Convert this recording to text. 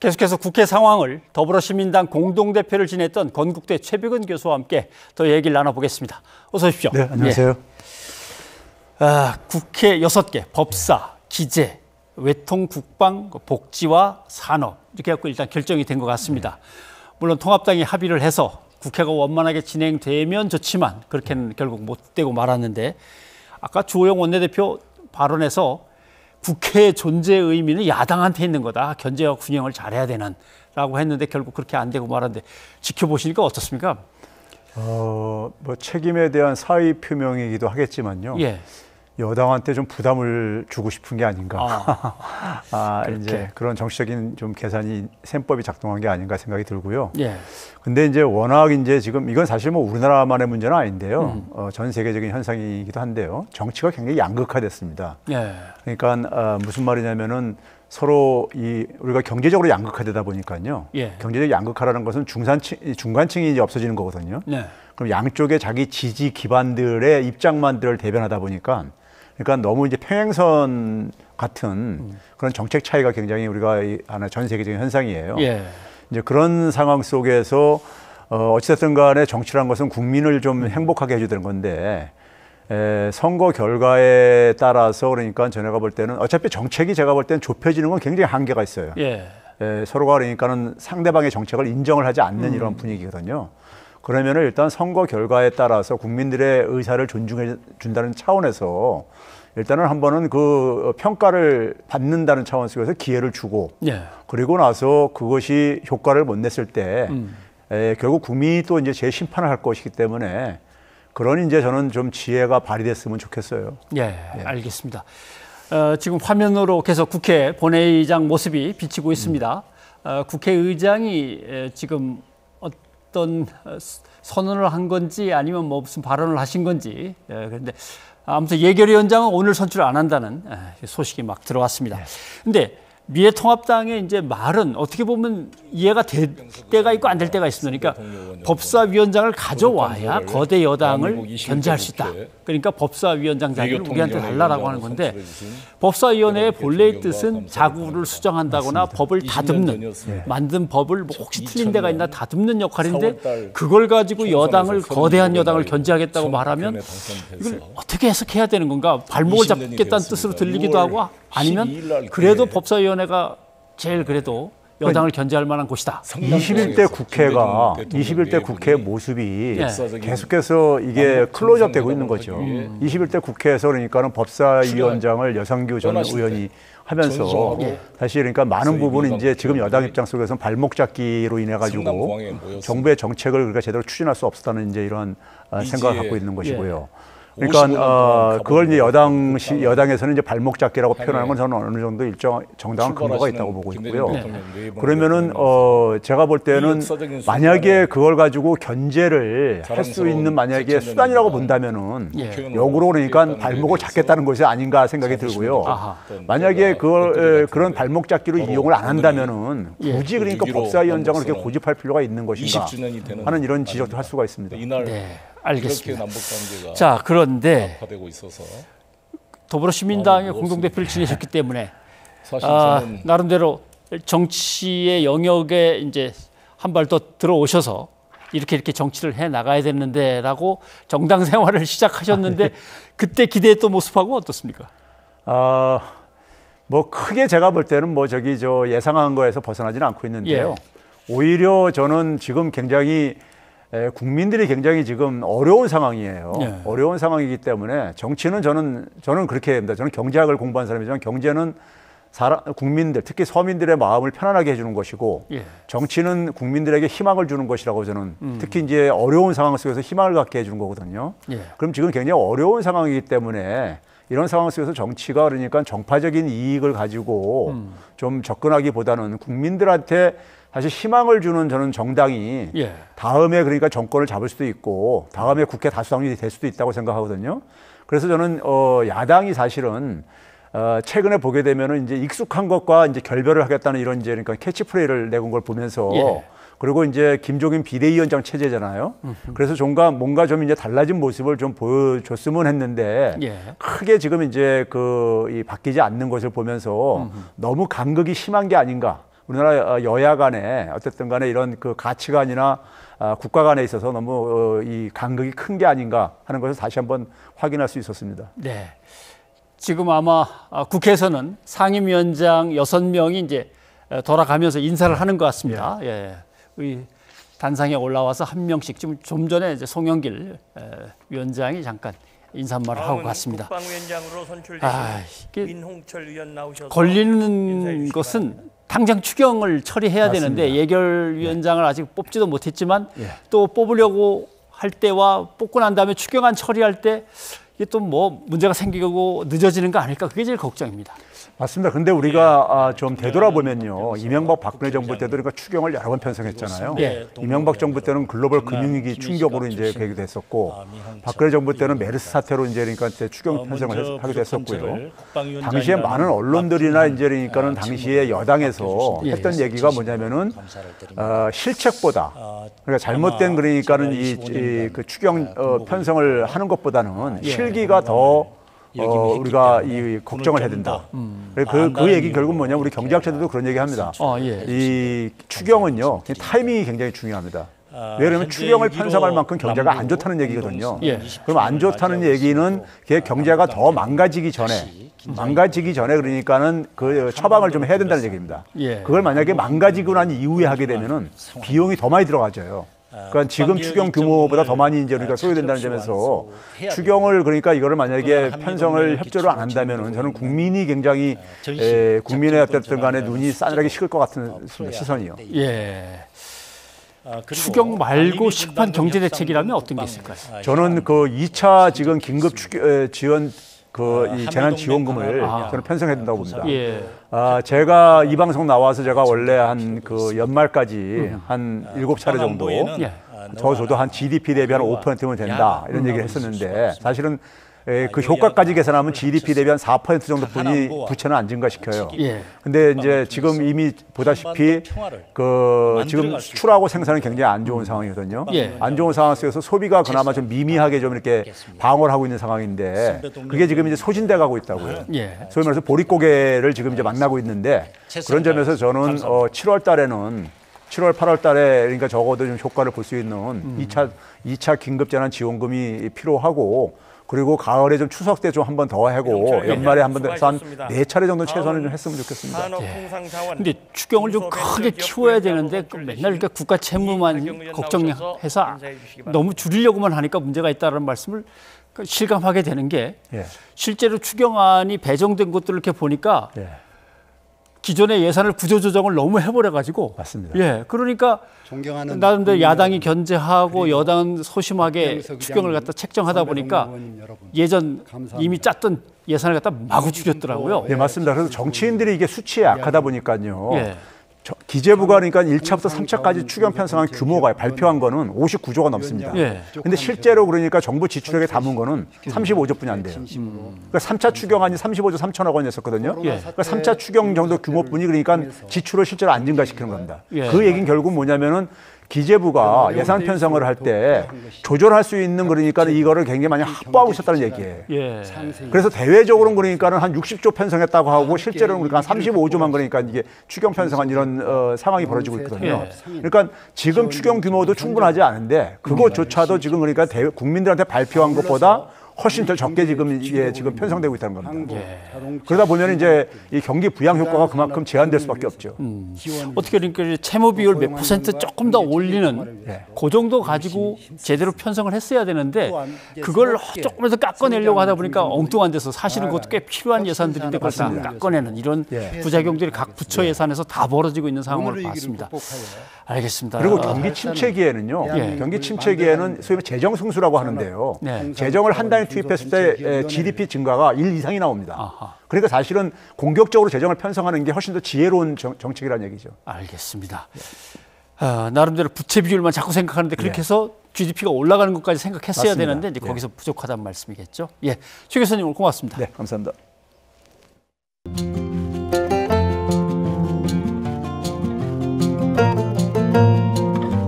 계속해서 국회 상황을 더불어시민당 공동대표를 지냈던 건국대 최백은 교수와 함께 더 얘기를 나눠보겠습니다. 어서 오십시오. 네, 안녕하세요. 국회 6개, 법사, 기재, 외통, 국방, 복지와 산업 이렇게 해서 일단 결정이 된 것 같습니다. 물론 통합당이 합의를 해서 국회가 원만하게 진행되면 좋지만 그렇게는 결국 못 되고 말았는데 아까 주호영 원내대표 발언에서 국회의 존재의 의미는 야당한테 있는 거다. 견제와 균형을 잘해야 되는 라고 했는데 결국 그렇게 안 되고 말았는데 지켜보시니까 어떻습니까? 뭐 책임에 대한 사의 표명이기도 하겠지만요. 예. 여당한테 좀 부담을 주고 싶은 게 아닌가. 이제 그런 정치적인 좀 계산이 셈법이 작동한 게 아닌가 생각이 들고요. 예. 근데 이제 워낙 이제 지금 이건 사실 뭐 우리나라만의 문제는 아닌데요. 전 세계적인 현상이기도 한데요. 정치가 굉장히 양극화됐습니다. 예. 그러니까 무슨 말이냐면은 서로 우리가 경제적으로 양극화되다 보니까요. 예. 경제적 양극화라는 것은 중간층이 이제 없어지는 거거든요. 네. 그럼 양쪽에 자기 지지 기반들의 입장만들을 대변하다 보니까 그러니까 너무 이제 평행선 같은 그런 정책 차이가 굉장히 우리가 하나 전 세계적인 현상이에요. 예. 이제 그런 상황 속에서 어찌됐든 간에 정치라는 것은 국민을 좀 행복하게 해줘야 되는 건데 선거 결과에 따라서 그러니까 전해가 볼 때는 어차피 정책이 제가 볼 때는 좁혀지는 건 굉장히 한계가 있어요. 예. 서로가 그러니까는 상대방의 정책을 인정을 하지 않는 이런 분위기거든요. 그러면은 일단 선거 결과에 따라서 국민들의 의사를 존중해 준다는 차원에서 일단은 한 번은 그 평가를 받는다는 차원 속에서 기회를 주고 예. 그리고 나서 그것이 효과를 못 냈을 때 결국 국민이 또 이제 재심판을 할 것이기 때문에 그런 이제 저는 좀 지혜가 발휘됐으면 좋겠어요. 예. 알겠습니다. 지금 화면으로 계속 국회 본회의장 모습이 비치고 있습니다. 국회의장이 지금 어떤 선언을 한 건지 아니면 뭐 무슨 발언을 하신 건지 그런데 아무튼 예결위원장은 오늘 선출 안 한다는 소식이 막 들어왔습니다. 근데 미래통합당의 이제 말은 어떻게 보면 이해가 될 때가 있고 안 될 때가 있습니다. 그러니까 법사위원장을 가져와야 거대 여당을 견제할 수 있다. 그러니까 법사위원장 자리를 우리한테 달라라고 하는 건데 법사위원회의 본래의 뜻은 자구를 수정한다거나 법을 다듬는 만든 법을 뭐 혹시 틀린 데가 있나 다듬는 역할인데 그걸 가지고 여당을 거대한 여당을 견제하겠다고 말하면 이걸 어떻게 해석해야 되는 건가? 발목을 잡겠다는 뜻으로 들리기도 하고 아니면 그래도 법사위원회가 제일 그래도 여당을 견제할 만한 곳이다. 21대 국회가 21대 국회 모습이 계속해서 이게 클로즈업 되고 있는 거죠. 21대 국회에서 그러니까는 법사위원장을 여상규 전 의원이 하면서 사실 그러니까 많은 부분은 이제 지금 여당 입장 속에서는 발목 잡기로 인해 가지고 정부의 정책을 우리가 제대로 추진할 수 없었다는 이제 이런 생각을 갖고 있는 것이고요. 그러니까 그걸 이제 여당에서는 이제 발목 잡기라고 표현하는 건 저는 어느 정도 일정 정당한 근거가 있다고 보고 있고요. 그러면은 제가 볼 때는 만약에 그걸 가지고 견제를 할 수 있는 만약에 수단이라고 본다면은 역으로 그러니까 발목을 잡겠다는 것이 아닌가 생각이 들고요. 만약에 그런 발목 잡기로 이용을 안 한다면은 굳이 그러니까 법사위원장을 그렇게 고집할 필요가 있는 것인가 하는 이런 지적도 할 수가 있습니다. 네. 알겠습니다. 자, 그런데 더불어시민당의 공동대표를 지내셨기 때문에 나름대로 정치의 영역에 이제 한 발 더 들어오셔서 이렇게 정치를 해 나가야 되는데라고 정당 생활을 시작하셨는데 그때 기대했던 모습하고 어떻습니까? 뭐 크게 제가 볼 때는 뭐 예상한 거에서 벗어나지는 않고 있는데요. 오히려 저는 지금 굉장히 국민들이 굉장히 지금 어려운 상황이에요. 어려운 상황이기 때문에 정치는 저는 그렇게 합니다. 저는 경제학을 공부한 사람이지만 경제는 국민들, 특히 서민들의 마음을 편안하게 해주는 것이고 정치는 국민들에게 희망을 주는 것이라고 저는 특히 이제 어려운 상황 속에서 희망을 갖게 해주는 거거든요. 그럼 지금 굉장히 어려운 상황이기 때문에 이런 상황 속에서 정치가 그러니까 정파적인 이익을 가지고 좀 접근하기보다는 국민들한테 사실 희망을 주는 저는 정당이 다음에 그러니까 정권을 잡을 수도 있고 다음에 국회 다수당이 될 수도 있다고 생각하거든요. 그래서 저는 야당이 사실은 최근에 보게 되면은 이제 익숙한 것과 이제 결별을 하겠다는 이런 이제 그러니까 캐치프레이를 내건 걸 보면서 그리고 이제 김종인 비대위원장 체제잖아요. 그래서 뭔가 좀 이제 달라진 모습을 좀 보여줬으면 했는데 예. 크게 지금 이제 이 바뀌지 않는 것을 보면서 너무 간극이 심한 게 아닌가. 우리나라 여야 간에 어쨌든 간에 이런 그 가치관이나 국가 간에 있어서 너무 이 간극이 큰 게 아닌가 하는 것을 다시 한번 확인할 수 있었습니다. 네. 지금 아마 국회에서는 상임위원장 6명이 이제 돌아가면서 인사를 하는 것 같습니다. 예. 의 단상에 올라와서 한 명씩 좀 전에 이제 송영길 위원장이 잠깐 인사말을 하고 갔습니다. 국방위원장으로 선출되신 민홍철 의원 나오셔서 걸리는 것은 당장 추경을 처리해야 맞습니다. 되는데 예결위원장을 아직 뽑지도 못했지만 또 뽑으려고 할 때와 뽑고 난 다음에 추경안 처리할 때 이게 또 뭐 문제가 생기고 늦어지는 거 아닐까, 그게 제일 걱정입니다. 맞습니다. 근데 우리가 좀 되돌아보면요. 이명박 박근혜 정부 때도 그러니까 추경을 여러 번 편성했잖아요. 이명박 정부 때는 글로벌 금융위기 충격으로 이제 계기도 됐었고, 박근혜 정부 때는 메르스 사태로 이제 그러니까 추경 편성을 하기도 했었고요. 당시에 많은 언론들이나 이제 그러니까는 당시에 여당에서 했던 얘기가 뭐냐면은 실책보다, 그러니까 잘못된 그러니까는 그 추경 편성을 하는 것보다는 실기가 더 우리가 이 걱정을 해야 된다. 그 얘기 결국 뭐냐면 우리 경제학자들도 그런 얘기 합니다. 이 추경은요, 타이밍이 굉장히 중요합니다. 왜냐하면 추경을 편성할 만큼 경제가 안 좋다는 얘기거든요. 그럼 안 좋다는 얘기는 경제가 더 망가지기 전에 그러니까는 그 처방을 좀 해야 된다는 얘기입니다. 그걸 만약에 망가지고 난 이후에 하게 되면은 비용이 더 많이 들어가져요. 그러니까 지금 추경 규모보다 더 많이 이제 우리가 소요된다는 점에서 추경을 그러니까 이거를 만약에 편성을 협조를 안 한다면은 저는 국민이 굉장히 국민의 어쨌든 간에 눈이 싸늘하게 식을 것 같은 시선이요. 예. 추경 말고 시급한 경제 대책이라면 어떤 게 있을까요? 저는 그 2차 지금 긴급 지원 이 재난지원금을 저는 편성해야 된다고 봅니다. 제가 이 방송 나와서 제가 원래 한 그 연말까지 한 7차례 정도 저도 한 GDP 대비 한 5%면 된다 이런 얘기를 했었는데 사실은 그 효과까지 계산하면 GDP 대비 한 4% 정도뿐이 부채는 안 증가시켜요. 근데 이제 지금 이미 보다시피 그 지금 수출하고 생산은 굉장히 안 좋은 상황이거든요. 안 좋은 상황 속에서 소비가 그나마 좀 미미하게 좀 이렇게 방어를 하고 있는 상황인데 그게 지금 이제 소진돼 가고 있다고요. 소위 말해서 보릿고개를 지금 이제 만나고 있는데 그런 점에서 저는 7월 달에는 7월, 8월 달에 그러니까 적어도 좀 효과를 볼 수 있는 2차 긴급재난지원금이 필요하고 그리고 가을에 좀 추석 때 좀 한 번 더 하고 연말에 한 번 더 해서 한 4차례 정도 최소한 좀 했으면 좋겠습니다. 근데 추경을 좀 크게 키워야 되는데 맨날 이렇게 국가 채무만 걱정해서 너무 줄이려고만 하니까 문제가 있다는 말씀을 실감하게 되는 게 실제로 추경안이 배정된 것들을 이렇게 보니까 기존의 예산을 구조조정을 너무 해버려가지고 맞습니다. 그러니까 나름대로 야당이 견제하고 여당은 소심하게 추경을 갖다 책정하다 보니까 예전 이미 짰던 예산을 갖다 마구 줄였더라고요. 네, 맞습니다. 그래서 정치인들이 이게 수치에 약하다 보니까요. 기재부가 그러니까 1차부터 3차까지 추경 편성한 규모가 발표한 거는 59조가 넘습니다. 근데 실제로 그러니까 정부 지출액에 담은 거는 35조뿐이 안 돼요. 그러니까 3차 추경안이 35조 3천억 원이었었거든요. 그러니까 3차 추경 정도 규모뿐이 그러니까 지출을 실제로 안 증가시키는 겁니다. 그 얘기는 결국 뭐냐면은 기재부가 예산 편성을 할 때 조절할 수 있는 그러니까 이거를 굉장히 많이 확보하고 있었다는 얘기예요. 그래서 대외적으로는 그러니까는 한 60조 편성했다고 하고 실제로는 그러니까 한 35조만 그러니까 이게 추경 편성한 이런 상황이 벌어지고 있거든요. 그러니까 지금 추경 규모도 충분하지 않은데 그것조차도 지금 그러니까 국민들한테 발표한 것보다 훨씬 더 적게 지금 이게 지금 편성되고 있다는 겁니다. 그러다 보면 이제 이 경기 부양 효과가 그만큼 제한될 수밖에 없죠. 어떻게 그러니까 채무 비율 몇 퍼센트 조금 더 올리는 그 정도 가지고 제대로 편성을 했어야 되는데 그걸 조금 더 깎아내려고 하다 보니까 엉뚱한 데서 사실은 그것도 꽤 필요한 예산들인데 그걸 다 깎아내는 이런 부작용들이 각 부처 예산에서 다 벌어지고 있는 상황을 봤습니다. 알겠습니다. 그리고 경기 침체기에는요. 경기 침체기에는 소위 재정 승수라고 하는데요. 재정을 한 단위 투입했을 때 GDP 증가가 1 이상이 나옵니다. 그러니까 사실은 공격적으로 재정을 편성하는 게 훨씬 더 지혜로운 정책이라는 얘기죠. 알겠습니다. 나름대로 부채 비율만 자꾸 생각하는데 그렇게 해서 GDP가 올라가는 것까지 생각했어야 되는데 이제 거기서 부족하다는 말씀이겠죠. 최 교수님 오늘 고맙습니다. 네, 감사합니다.